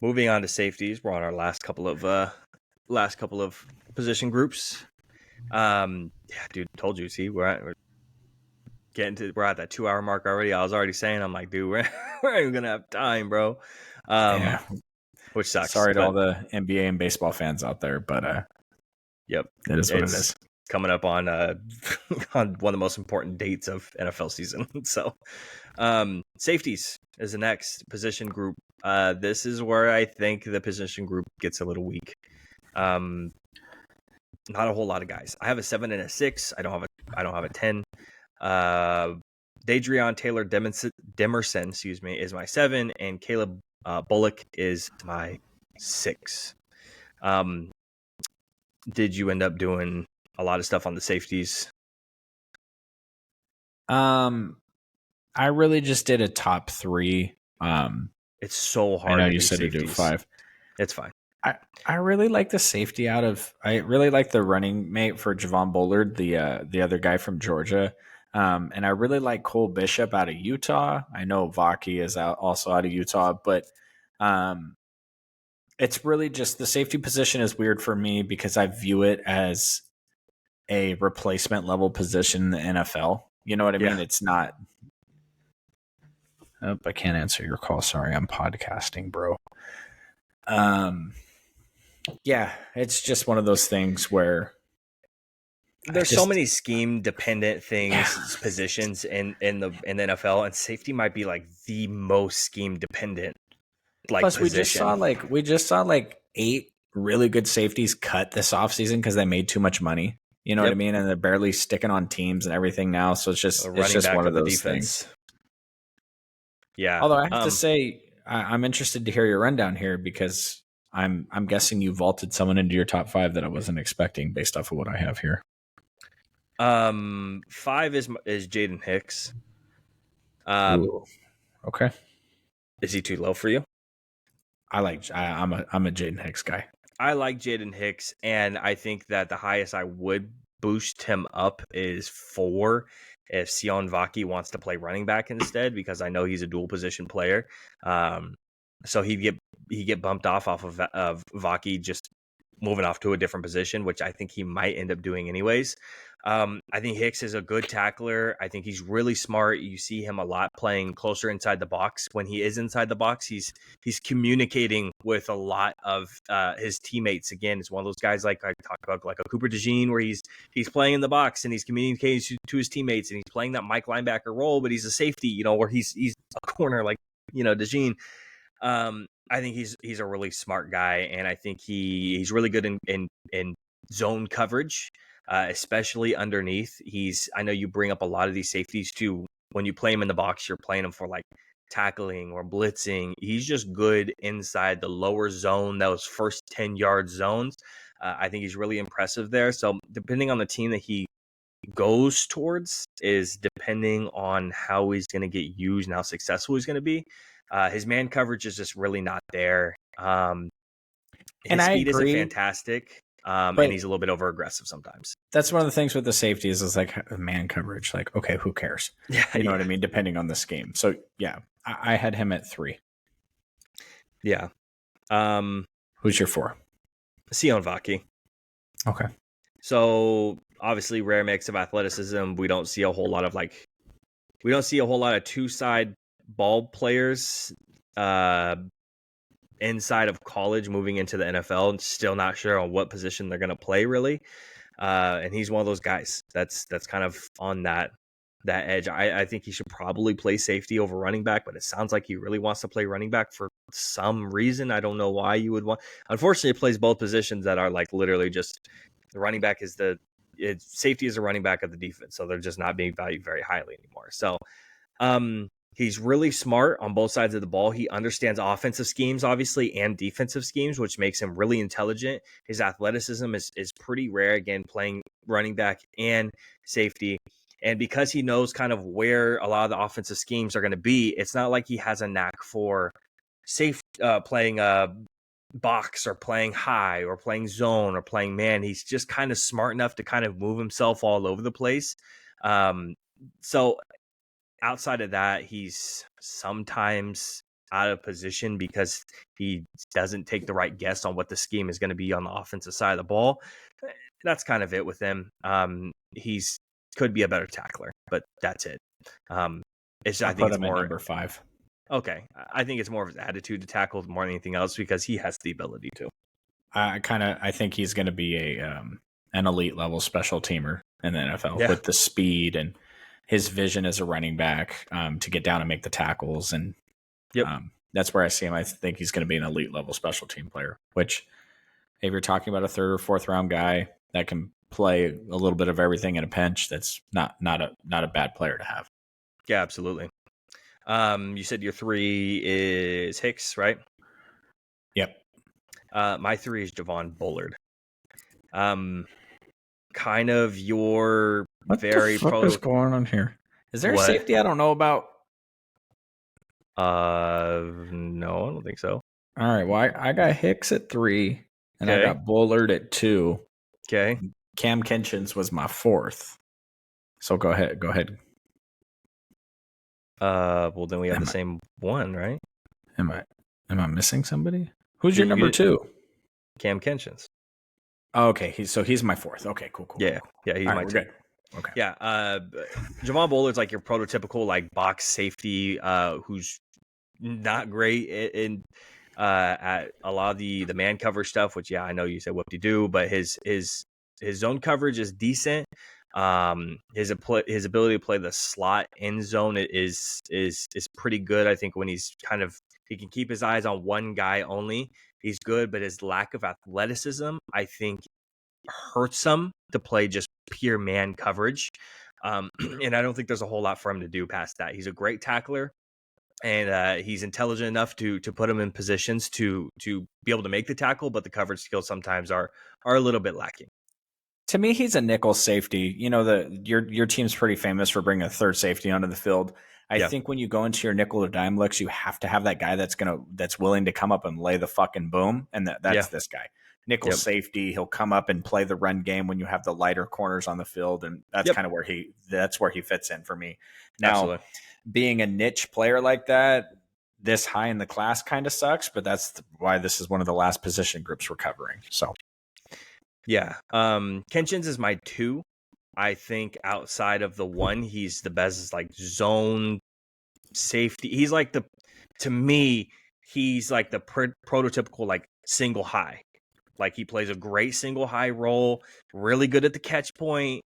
moving on to safeties. We're on our last couple of position groups. Yeah, dude, told you. See, we're at that 2 hour mark already. I was already saying, I'm like, dude, we're not even gonna have time, bro. Yeah. Which sucks. Sorry to all But the NBA and baseball fans out there, but yep, it is what it it's is. coming up on on one of the most important dates of NFL season. So, safeties is the next position group. This is where I think the position group gets a little weak. Not a whole lot of guys. I have a 7 and a 6. I don't have a 10. Dadrion Taylor Demerson, excuse me, is my 7, and Caleb Bullock is my 6. Did you end up doing a lot of stuff on the safeties? I really just did a top 3. It's so I hard know to you do said to do safeties. 5. It's fine. I really like the safety I really like the running mate for Javon Bullard, the other guy from Georgia. And I really like Cole Bishop out of Utah. I know Vaki is also out of Utah, but it's really just the safety position is weird for me because I view it as a replacement level position in the NFL. You know what I mean? Yeah. It's not. Oh, I can't answer your call. Sorry, I'm podcasting, bro. Yeah, it's just one of those things where There's so many scheme dependent things, positions in the NFL, and safety might be like the most scheme dependent Plus, position. we just saw like 8 really good safeties cut this offseason because they made too much money. You know what I mean? And they're barely sticking on teams and everything now. So it's just one of those things. Yeah. Although I have to say, I'm interested to hear your rundown here because I'm guessing you vaulted someone into your top 5 that I wasn't expecting based off of what I have here. 5 is Jaden Hicks. Okay. Is he too low for you? I'm a Jaden Hicks guy. I like Jaden Hicks, and I think that the highest I would boost him up is 4 if Sion Vaki wants to play running back instead, because I know he's a dual position player. So he'd get bumped off of Vaki, just moving off to a different position, which I think he might end up doing anyways. I think Hicks is a good tackler. I think he's really smart. You see him a lot playing closer inside the box. When he is inside the box, he's communicating with a lot of his teammates. Again, it's one of those guys like I talk about, like a Cooper DeJean, where he's playing in the box and he's communicating to his teammates, and he's playing that Mike linebacker role, but he's a safety, where he's a corner like DeJean. I think he's a really smart guy, and I think he's really good in zone coverage. Especially underneath. I know you bring up a lot of these safeties too. When you play him in the box, you're playing him for like tackling or blitzing. He's just good inside the lower zone, those first 10-yard zones. I think he's really impressive there. So depending on the team that he goes towards is depending on how he's going to get used and how successful he's going to be. His man coverage is just really not there. His speed isn't fantastic. And he's a little bit over aggressive sometimes. That's one of the things with the safeties is like man coverage. Like, okay, who cares? Yeah, you know what I mean? Depending on the scheme. So yeah, I had him at 3. Yeah. Who's your 4? Sion Vaki. Okay. So obviously rare mix of athleticism. We don't see a whole lot of two-side ball players inside of college moving into the NFL. Still not sure on what position they're going to play really. And he's one of those guys that's kind of on that edge. I think he should probably play safety over running back, but it sounds like he really wants to play running back for some reason. I don't know why you would want. Unfortunately, he plays both positions that are like literally just the running back is safety is a running back of the defense, so they're just not being valued very highly anymore. So, he's really smart on both sides of the ball. He understands offensive schemes, obviously, and defensive schemes, which makes him really intelligent. His athleticism is pretty rare, again, playing running back and safety. And because he knows kind of where a lot of the offensive schemes are going to be, it's not like he has a knack for playing box or playing high or playing zone or playing man. He's just kind of smart enough to kind of move himself all over the place. So outside of that, he's sometimes out of position because he doesn't take the right guess on what the scheme is going to be on the offensive side of the ball. That's kind of it with him. He's could be a better tackler, but that's it. I I think put it's him at more number 5. okay. I think it's more of his attitude to tackle more than anything else because he has the ability to. I think he's going to be an elite level special teamer in the NFL Yeah. with the speed and his vision as a running back to get down and make the tackles, and Yep. that's where I see him. I think he's going to be an elite level special team player. Which, if you're talking about a 3rd or 4th round guy that can play a little bit of everything in a pinch, that's not a bad player to have. Yeah, absolutely. You said your 3 is Hicks, right? Yep. My 3 is Javon Bullard. Kind of your What the very fuck is going on here? Is there a what? safety I don't know about? No, I don't think so. All right. Well, I got Hicks at 3, and I Okay. got Bullard at 2. Okay. Cam Kinchins was my 4th. So go ahead. Go ahead. Well, then we have Am the I same one, right? am I missing somebody? Who's your number 2? Cam Kinchins. Oh, okay. He's my 4th. Okay. Cool. Yeah. Yeah. He's All my right. We're 2. good. Okay. Yeah. Javon Bullard's like your prototypical like box safety, who's not great at a lot of the man cover stuff. Which I know you said whoop de do, but his zone coverage is decent. His ability to play the slot end zone is pretty good. I think when he can keep his eyes on one guy only, he's good. But his lack of athleticism, I think, hurts him to play just pure man coverage. And I don't think there's a whole lot for him to do past that. He's a great tackler, and he's intelligent enough to put him in positions to be able to make the tackle, but the coverage skills sometimes are a little bit lacking. To me, he's a nickel safety. You know, your team's pretty famous for bringing a 3rd safety onto the field. I think when you go into your nickel or dime looks, you have to have that guy that's willing to come up and lay the fucking boom, and that's this guy. Nickel safety, he'll come up and play the run game when you have the lighter corners on the field, and that's kind of where he fits in for me. Now, Absolutely. Being a niche player like that, this high in the class kind of sucks, but that's why this is one of the last position groups we're covering. So. Yeah. Kenshin's is my 2. I think outside of the 1, he's the best like zone safety. He's like to me, he's like the prototypical like single high. Like he plays a great single high role, really good at the catch point.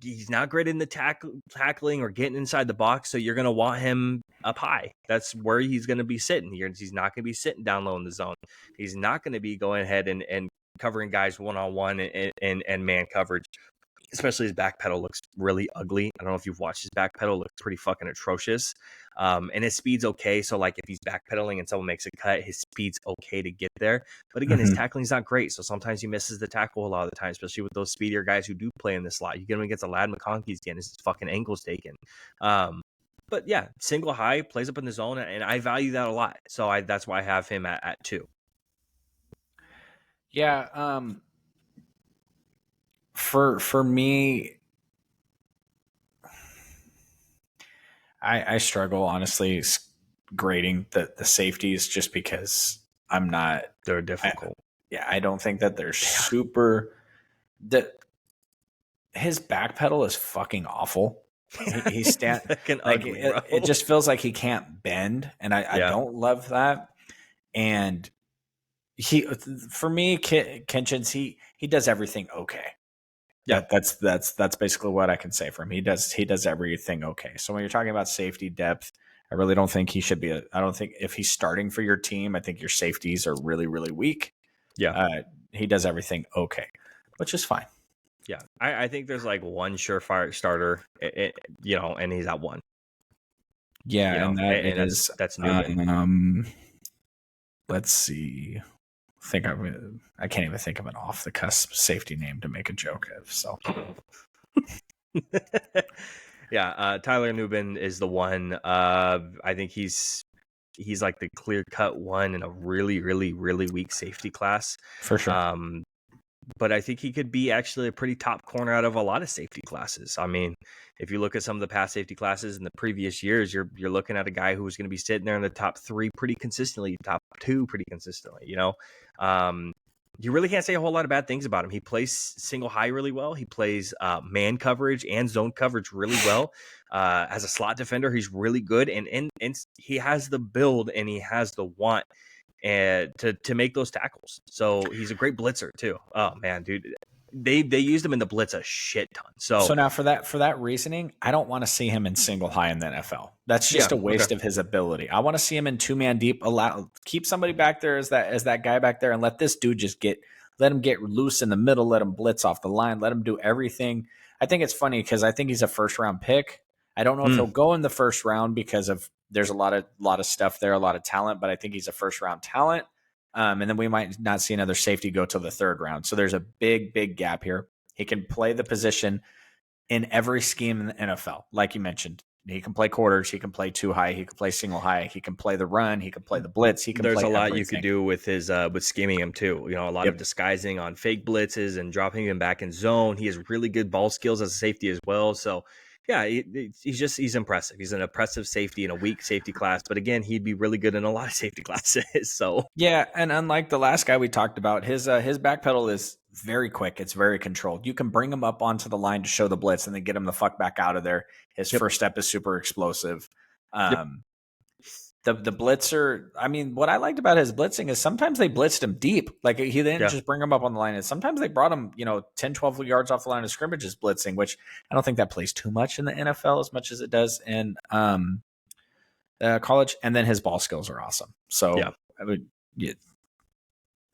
He's not great in the tackling or getting inside the box, so you're gonna want him up high. That's where he's gonna be sitting here. He's not gonna be sitting down low in the zone. He's not gonna be going ahead and covering guys one-on-one and man coverage. Especially his back pedal looks really ugly. I don't know if you've watched his back pedal; looks pretty fucking atrocious. And his speed's okay. So like if he's backpedaling and someone makes a cut, his speed's okay to get there. But again, his tackling's not great. So sometimes he misses the tackle a lot of the time, especially with those speedier guys who do play in the slot. You get him against a Lad McConkey's again, his fucking ankle's taken. But yeah, single high, plays up in the zone, and I value that a lot. So that's why I have him at 2. Yeah, for me, I struggle honestly grading the safeties just because I'm not. They're difficult. I don't think that they're super. That his back pedal is fucking awful. He's fucking like ugly, bro. it just feels like he can't bend, and I don't love that. And for me, Kitchens, he does everything okay. Yeah, that's basically what I can say for him. He does everything okay. So when you're talking about safety depth, I really don't think he should be. I don't think if he's starting for your team, I think your safeties are really really weak. Yeah, he does everything okay, which is fine. Yeah, I think there's like one surefire starter, and he's at 1. Yeah, and that's Newman. Let's see. I can't even think of an off the cusp safety name to make a joke of. So. Yeah, Tyler Newman is the one. I think he's like the clear cut one in a really, really, really weak safety class. For sure. but I think he could be actually a pretty top corner out of a lot of safety classes. I mean, if you look at some of the past safety classes in the previous years, you're looking at a guy who's going to be sitting there in the top 3 pretty consistently, top 2 pretty consistently. Um, you really can't say a whole lot of bad things about him. He plays single high really well. He plays man coverage and zone coverage really well. As a slot defender, he's really good, and he has the build and he has the want and to make those tackles. So he's a great blitzer too. Oh man, dude, they used him in the blitz a shit ton. So So now for that reasoning, I don't want to see him in single high in the NFL. That's yeah, just a okay, waste of his ability. I want to see him in two man deep. Keep somebody back there as that guy back there, and let this dude let him get loose in the middle. Let him blitz off the line. Let him do everything. I think it's funny because I think he's a first round pick. I don't know if he'll go in the first round because there's a lot of stuff there, a lot of talent, but I think he's a first round talent. And then we might not see another safety go till the third round. So there's a big gap here. He can play the position in every scheme in the NFL. Like you mentioned, he can play quarters, he can play two high, he can play single high, he can play the run, he can play the blitz, he can there's play a lot you could everything. do with his with scheming him too. A lot of Yep. disguising on fake blitzes and dropping him back in zone. He has really good ball skills as a safety as well. So yeah, he's impressive. He's an impressive safety in a weak safety class, but again, he'd be really good in a lot of safety classes. So Yeah, and unlike the last guy we talked about, his back pedal is very quick. It's very controlled. You can bring him up onto the line to show the blitz and then get him the fuck back out of there. His yep, first step is super explosive. yep, Um, the blitzer, I mean, what I liked about his blitzing is sometimes they blitzed him deep. Like he didn't yeah, just bring him up on the line. And sometimes they brought him, 10, 12 yards off the line of scrimmages blitzing, which I don't think that plays too much in the NFL as much as it does in college. And then his ball skills are awesome. yeah. So yeah,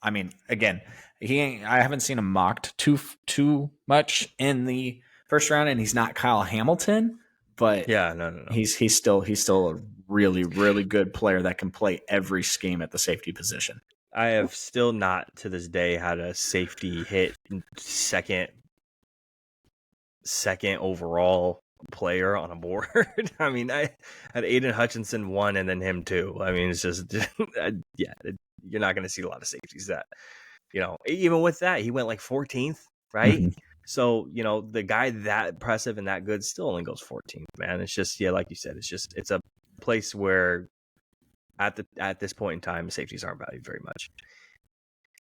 I mean, again, I haven't seen him mocked too much in the first round, and he's not Kyle Hamilton, but Yeah, no. he's still a really good player that can play every scheme at the safety position. I have still not to this day had a safety hit second overall player on a board. I mean, I had Aiden Hutchinson 1 and then him 2. I mean, it's just yeah, you're not going to see a lot of safeties that, even with that, he went like 14th, right? Mm-hmm. So, the guy that impressive and that good still only goes 14th, man. It's just, yeah, like you said, it's a place where at this point in time, safeties aren't valued very much.